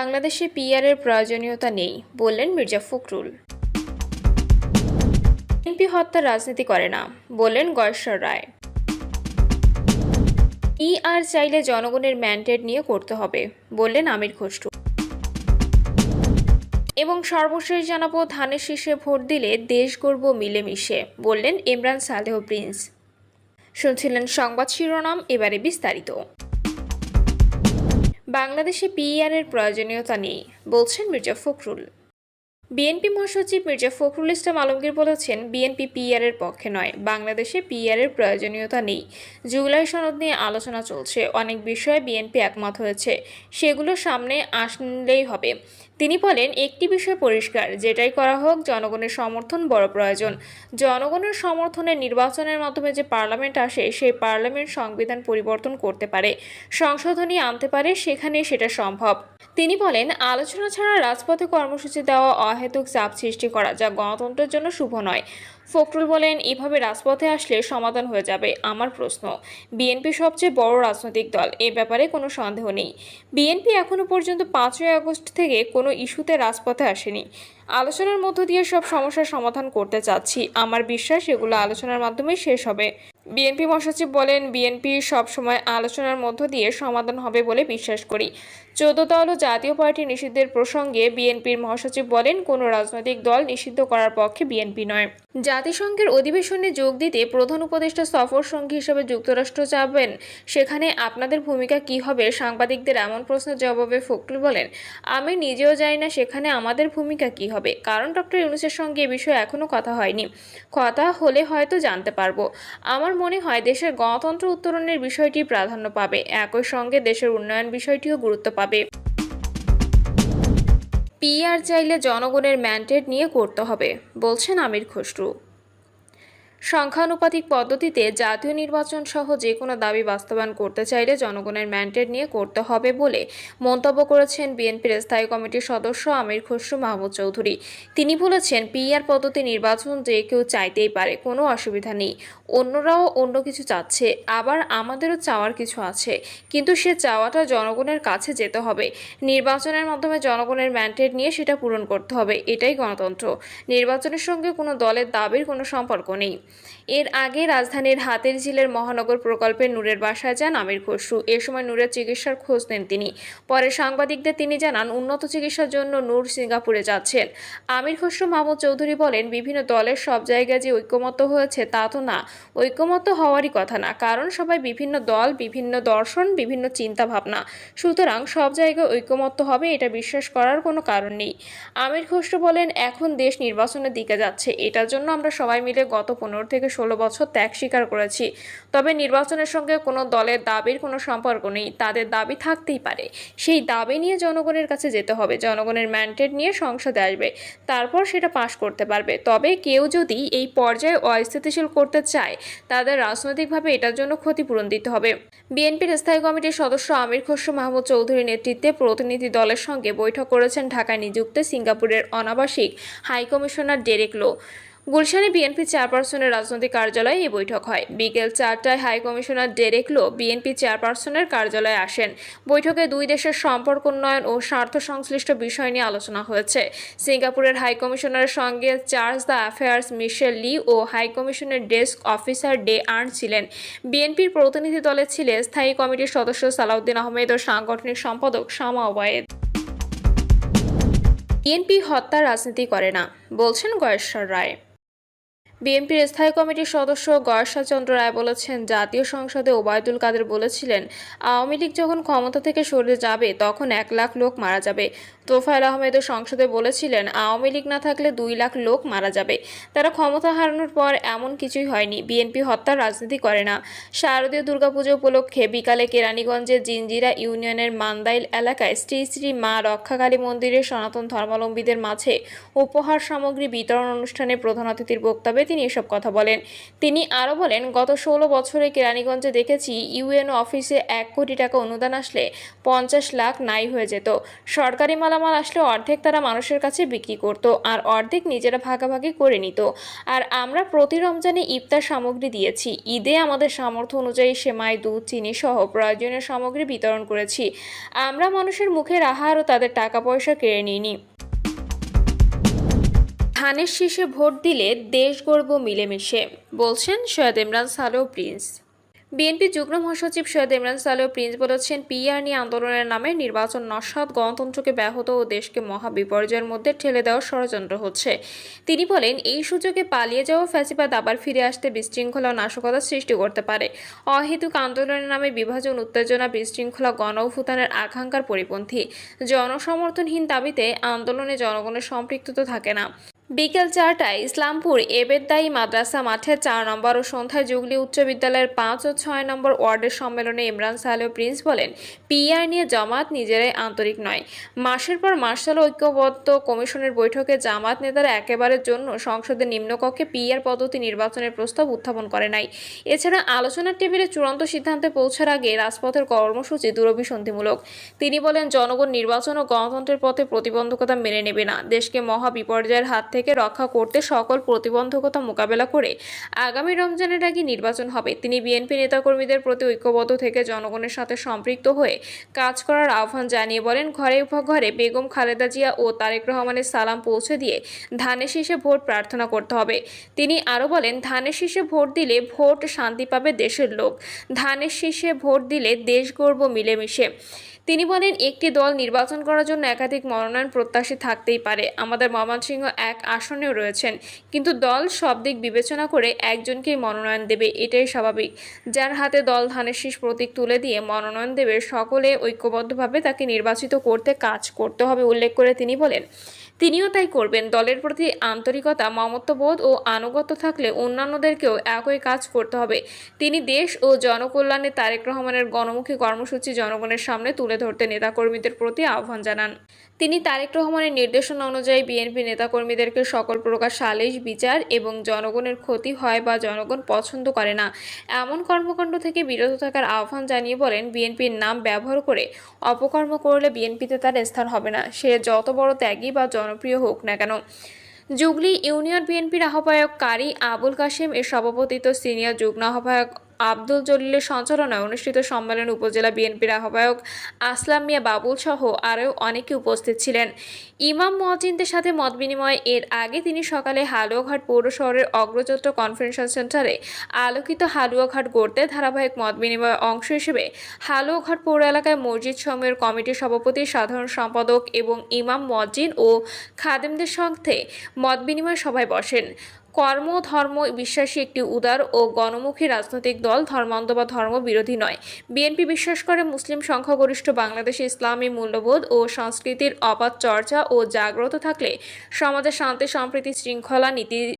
বাংলাদেশে পিআরের প্রয়োজনীয়তা নেই বললেন মির্জা ফখরুল। বিএনপি হত্যার রাজনীতি করে না বললেন গয়েশ্বর রায়। পিআর চাইলে জনগণের ম্যান্ডেট নিয়ে করতে হবে বললেন আমির খসরু। এবং সর্বশেষ জানাবো, ধানের শীষে ভোট দিলে দেশ গড়ব মিলেমিশে বললেন ইমরান সালেহ প্রিন্স। শুনছিলেন সংবাদ শিরোনাম, এবারে বিস্তারিত। বাংলাদেশে পিআরের প্রয়োজনীয়তা নেই বলছেন মির্জা ফখরুল। বিএনপি মহাসচিব মির্জা ফখরুল ইসলাম আলমগীর বলেছেন, বিএনপি পিআরের পক্ষে নয়, বাংলাদেশে পিআরের প্রয়োজনীয়তা নেই। জুলাই সনদ নিয়ে আলোচনা চলছে, অনেক বিষয়ে বিএনপি একমত হয়েছে, সেগুলো সামনে আসলেই হবে। তিনি বলেন, একটি বিষয় পরিষ্কার, যেটাই করা হোক জনগণের সমর্থন বড় প্রয়োজন। জনগণের সমর্থনে নির্বাচনের মাধ্যমে যে পার্লামেন্ট আসে, সেই পার্লামেন্ট সংবিধান পরিবর্তন করতে পারে, সংশোধনী আনতে পারে, সেখানে সেটা সম্ভব। তিনি বলেন, আলোচনা ছাড়া রাজপথে কর্মসূচি দেওয়া অহেতুক চাপ সৃষ্টি করা, যা গণতন্ত্রের জন্য শুভ নয়। ফখরুল বলেন, এভাবে রাজপথে আসলে সমাধান হয়ে যাবে। আমার প্রশ্ন, বিএনপি সবচেয়ে বড় রাজনৈতিক দল, এ ব্যাপারে কোনো সন্দেহ নেই। বিএনপি এখনো পর্যন্ত 5ই আগস্ট থেকে কোনো ইস্যুতে রাজপথে আসেনি। আলোচনার মধ্য দিয়ে সব সমস্যার সমাধান করতে চাচ্ছি। আমার বিশ্বাস এগুলো আলোচনার মাধ্যমেই শেষ হবে। বিএনপি মহাসচিব বলেন, বিএনপি সবসময় আলোচনার মধ্য দিয়ে সমাধান হবে বলে বিশ্বাস করি। 14 দল ও জাতীয় পার্টি নিষিদ্ধের প্রসঙ্গে বিএনপির মহাসচিব বলেন, কোনো রাজনৈতিক দল নিষিদ্ধ করার পক্ষে বিএনপি নয়। জাতিসংঘের অধিবেশনে যোগ দিতে প্রধান উপদেষ্টা সফর সঙ্গী হিসেবে যুক্তরাষ্ট্র যাবেন, সেখানে আপনাদের ভূমিকা কী হবে? সাংবাদিকদের এমন প্রশ্নের জবাবে ফখরুল বলেন, আমি নিজেও জানি না সেখানে আমাদের ভূমিকা কী হবে, কারণ ডক্টর ইউনূসের সঙ্গে এ বিষয়ে এখনও কথা হয়নি। কথা হলে হয়তো জানতে পারবো। আমার মনে হয় দেশের গণতন্ত্র উত্তরণের বিষয়টি প্রাধান্য পাবে, একই সঙ্গে দেশের উন্নয়ন বিষয়টিও গুরুত্ব পাবে। পিআর চাইলে জনগণের ম্যান্ডেট নিয়ে করতে হবে বলছেন আমির খসরু। সংখ্যানুপাতিক পদ্ধতিতে জাতীয় নির্বাচন সহ যে কোনো দাবি বাস্তবায়ন করতে চাইলে জনগণের ম্যান্ডেট নিয়ে করতে হবে বলে মন্তব্য করেছেন বিএনপির স্থায়ী কমিটির সদস্য আমির খসরু মাহমুদ চৌধুরী। তিনি বলেছেন, পিআর পদ্ধতি নির্বাচন যে কেউ চাইতেই পারে, কোনো অসুবিধা নেই। অন্যরাও অন্য কিছু চাচ্ছে, আবার আমাদেরও চাওয়ার কিছু আছে, কিন্তু সে চাওয়াটা জনগণের কাছে যেতে হবে। নির্বাচনের মাধ্যমে জনগণের ম্যান্ডেট নিয়ে সেটা পূরণ করতে হবে, এটাই গণতন্ত্র। নির্বাচনের সঙ্গে কোনো দলের দাবির কোনো সম্পর্ক নেই। এর আগে রাজধানীর হাতিরঝিলের মহানগর প্রকল্পে নূরের বাসায় যান আমির খসরু। এ সময় নূরের চিকিৎসার খোঁজ নেন তিনি। পরে সাংবাদিকদের তিনি জানান, উন্নত চিকিৎসার জন্য নূর সিঙ্গাপুরে যাচ্ছেন। আমির খসরু মাহমুদ চৌধুরী বলেন, বিভিন্ন দলের সব জায়গায় যে ঐকমত্য হয়েছে তা তো না, ঐকমত্য হওয়ারই কথা না, কারণ সবাই বিভিন্ন দল, বিভিন্ন দর্শন, বিভিন্ন চিন্তা ভাবনা। সুতরাং সব জায়গায় ঐকমত্য হবে, এটা বিশ্বাস করার কোনো কারণ নেই। আমির খসরু বলেন, এখন দেশ নির্বাচনের দিকে যাচ্ছে, এটার জন্য আমরা সবাই মিলে গত 15 থেকে 16 বছর ত্যাগ স্বীকার করেছি। তবে নির্বাচনের সঙ্গে কোনো দলের দাবির কোনো সম্পর্ক নেই, তাদের দাবি থাকতেই পারে। সেই দাবি নিয়ে জনগণের কাছে যেতে হবে, জনগণের ম্যান্ডেট নিয়ে সংসদে আসবে, তারপর সেটা পাশ করতে পারবে। তবে কেউ যদি এই পর্যায়ে অস্থিতিশীল করতে চায়, তাদের রাজনৈতিকভাবে এটার জন্য ক্ষতিপূরণ দিতে হবে। বিএনপির স্থায়ী কমিটির সদস্য আমির খসরু মাহমুদ চৌধুরীর নেতৃত্বে প্রতিনিধি দলের সঙ্গে বৈঠক করেছেন ঢাকায় নিযুক্ত সিঙ্গাপুরের অনাবাসিক হাইকমিশনার ডেরেক লো। গুলশানে বিএনপি চেয়ারপারসনের রাজনৈতিক কার্যালয়ে এই বৈঠক হয়। বিকেল 4টায় হাইকমিশনার ডেরেক লো বিএনপি চেয়ারপারসনের কার্যালয়ে আসেন। বৈঠকে দুই দেশের সম্পর্ক উন্নয়ন ও স্বার্থ সংশ্লিষ্ট বিষয় নিয়ে আলোচনা হয়েছে। সিঙ্গাপুরের হাইকমিশনারের সঙ্গে charge d'affaires Michelle Lee ও হাইকমিশনের ডেস্ক অফিসার ডে আর্ন ছিলেন। বিএনপির প্রতিনিধি দলে ছিলেন স্থায়ী কমিটির সদস্য সালাউদ্দিন আহমেদ ও সাংগঠনিক সম্পাদক শামা ওবায়েদ। বিএনপি হত্যার রাজনীতি করে না বলছেন গয়েশ্বর রায়। বিএনপির স্থায়ী কমিটির সদস্য গয়েশ্বর চন্দ্র রায় বলেছেন, জাতীয় সংসদে ওবায়দুল কাদের বলেছিলেন, আওয়ামী লীগ যখন ক্ষমতা থেকে সরে যাবে তখন 1 লাখ লোক মারা যাবে। তোফায়েল আহমেদও সংসদে বলেছিলেন, আওয়ামী লীগ না থাকলে 2 লাখ লোক মারা যাবে। তারা ক্ষমতা হারানোর পর এমন কিছুই হয়নি। বিএনপি হত্যার রাজনীতি করে না। শারদীয় দুর্গাপুজো উপলক্ষে বিকালে কেরানীগঞ্জের জিঞ্জিরা ইউনিয়নের মান্দাইল এলাকায় শ্রী শ্রী মা রক্ষাকালী মন্দিরে সনাতন ধর্মাবলম্বীদের মাঝে উপহার সামগ্রী বিতরণ অনুষ্ঠানে প্রধান অতিথির বক্তব্যে তিনি এসব কথা বলেন। তিনি আরও বলেন, গত 16 বছরে কেরানীগঞ্জে দেখেছি ইউএনও অফিসে 1 কোটি টাকা অনুদান আসলে 50 লাখ নাই হয়ে যেত। সরকারি মালামাল আসলে অর্ধেক তারা মানুষের কাছে বিক্রি করত আর অর্ধেক নিজেরা ভাগাভাগি করে নিত। আর আমরা প্রতি রমজানে ইফতার সামগ্রী দিয়েছি। ঈদে আমাদের সামর্থ্য অনুযায়ী সেমাই, দুধ, চিনি সহ প্রয়োজনীয় সামগ্রী বিতরণ করেছি। আমরা মানুষের মুখের আহার ও তাদের টাকা পয়সা কেড়ে নিইনি। ধানের শীষে ভোট দিলে দেশ গড়ব মিলেমিশে, বলছেন সৈয়দ ইমরান সালেহ প্রিন্স। বিএনপি যুগ্ম মহাসচিব সৈয়দ ইমরান সালেহ প্রিন্স বলেছেন, পিআর নিয়ে আন্দোলনের নামে নির্বাচন নস্যাৎ, গণতন্ত্রকে ব্যাহত ও দেশকে মহা বিপর্যয়ের মধ্যে ঠেলে দেওয়ার ষড়যন্ত্র হচ্ছে। তিনি বলেন, এই সুযোগে পালিয়ে যাওয়া ফ্যাসিবাদ আবার ফিরে আসতে বিশৃঙ্খলা ও নাশকতা সৃষ্টি করতে পারে। অহেতুক আন্দোলনের নামে বিভাজন, উত্তেজনা, বিশৃঙ্খলা গণ অভ্যুত্থানের আকাঙ্ক্ষার পরিপন্থী। জনসমর্থনহীন দাবিতে আন্দোলনে জনগণের সম্পৃক্ততা থাকে না। বিকেল 4টায় ইসলামপুর এবেদদায়ী মাদ্রাসা মাঠে 4 নম্বর ও সন্ধ্যায় জুগলি উচ্চ বিদ্যালয়ের 5 ও 6 নম্বর ওয়ার্ডের সম্মেলনে ইমরান সালেহ প্রিন্স বলেন, পিআর নিয়ে জামাত নিজেরাই আন্তরিক নয়। মাসের পর মাস চলা ঐক্যবদ্ধ কমিশনের বৈঠকে জামাত নেতারা একেবারের জন্য সংসদের নিম্নকক্ষে পিআর পদ্ধতি নির্বাচনের প্রস্তাব উত্থাপন করে নাই। এছাড়া আলোচনার টেবিলে চূড়ান্ত সিদ্ধান্তে পৌঁছার আগে রাজপথের কর্মসূচি দুরভিসন্ধিমূলক। তিনি বলেন, জনগণ নির্বাচন ও গণতন্ত্রের পথে প্রতিবন্ধকতা মেনে নেবে না। দেশকে মহা বিপর্যয়ের হাত থেকে রক্ষা করতে সকল প্রতিবন্ধকতা মোকাবেলা করে আগামী রমজানের আগে নির্বাচন হবে। তিনি বিএনপি নেতাকর্মীদের প্রতি ঐক্যবদ্ধ থেকে জনগণের সাথে সম্পৃক্ত হয়ে কাজ করার আহ্বান জানিয়ে বলেন, ঘরে ঘরে বেগম খালেদা জিয়া ও তারেক রহমানের সালাম পৌঁছে দিয়ে ধানের শীষে ভোট প্রার্থনা করতে হবে। তিনি আরও বলেন, ধানের শীষে ভোট দিলে ভোট শান্তি পাবে দেশের লোক। ধানের শীষে ভোট দিলে দেশ গড়ব মিলেমিশে। তিনি বলেন, একটি দল নির্বাচন করার জন্য একাধিক মনোনয়ন প্রত্যাশী থাকতেই পারে। আমাদের ময়মনসিংহ 1 আসনেও রয়েছেন, কিন্তু দল সব দিক বিবেচনা করে একজনকেই মনোনয়ন দেবে, এটাই স্বাভাবিক। যার হাতে দল ধানের শীষ প্রতীক তুলে দিয়ে মনোনয়ন দেবে, সকলে ঐক্যবদ্ধভাবে তাকে নির্বাচিত করতে কাজ করতে হবে উল্লেখ করে তিনি বলেন, তিনিও তাই করবেন। দলের প্রতি আন্তরিকতা, মমত্ববোধ ও আনুগত্য থাকলে অন্যান্যদেরকেও একই কাজ করতে হবে। তিনি দেশ ও জনকল্যাণে তারেক রহমানের গণমুখী কর্মসূচি জনগণের সামনে তুলে ধরতে নেতাকর্মীদের প্রতি আহ্বান জানান। তিনি তারেক রহমানের নির্দেশনা অনুযায়ী বিএনপি নেতাকর্মীদেরকে সকল প্রকার সালিশ, বিচার এবং জনগণের ক্ষতি হয় বা জনগণ পছন্দ করে না এমন কর্মকাণ্ড থেকে বিরত থাকার আহ্বান জানিয়ে বলেন, বিএনপির নাম ব্যবহার করে অপকর্ম করলে বিএনপিতে তার স্থান হবে না, সে যত বড় ত্যাগী বা জনপ্রিয় হোক না কেন। জুগলি ইউনিয়ন বিএনপির আহ্বায়ক কারি আবুল কাশেম এর সভাপতিত্ব, সিনিয়র যুগ্ম আহ্বায়ক আব্দুল জলিলের সঞ্চালনায় অনুষ্ঠিত সম্মেলনে উপজেলা বিএনপির আহ্বায়ক আসলাম মিয়া বাবুল সহ আরও অনেকে উপস্থিত ছিলেন। ইমাম মুয়াজ্জিনদের সাথে মতবিনিময় এর আগে তিনি সকালে হালুয়াঘাট পৌর শহরের অগ্রযাত্র কনভেনশন সেন্টারে আলোকিত হালুয়াঘাট গড়তে ধারাবাহিক মতবিনিময়ের অংশ হিসেবে হালুয়াঘাট পৌর এলাকায় মসজিদ সমূহের কমিটির সভাপতি, সাধারণ সম্পাদক এবং ইমাম মুয়াজ্জিন ও খাদেমদের সাথে মতবিনিময় সভায় বসেন। কর্ম ধর্ম বিশ্বাসী একটি উদার ও গণমুখী রাজনৈতিক দল, ধর্মান্ধ বা ধর্ম বিরোধী নয়। বিএনপি বিশ্বাস করে মুসলিম সংখ্যাগরিষ্ঠ বাংলাদেশে ইসলামী মূল্যবোধ ও সংস্কৃতির অবাধ চর্চা ও জাগ্রত থাকলে সমাজে শান্তি, সম্প্রীতি, শৃঙ্খলা, নীতি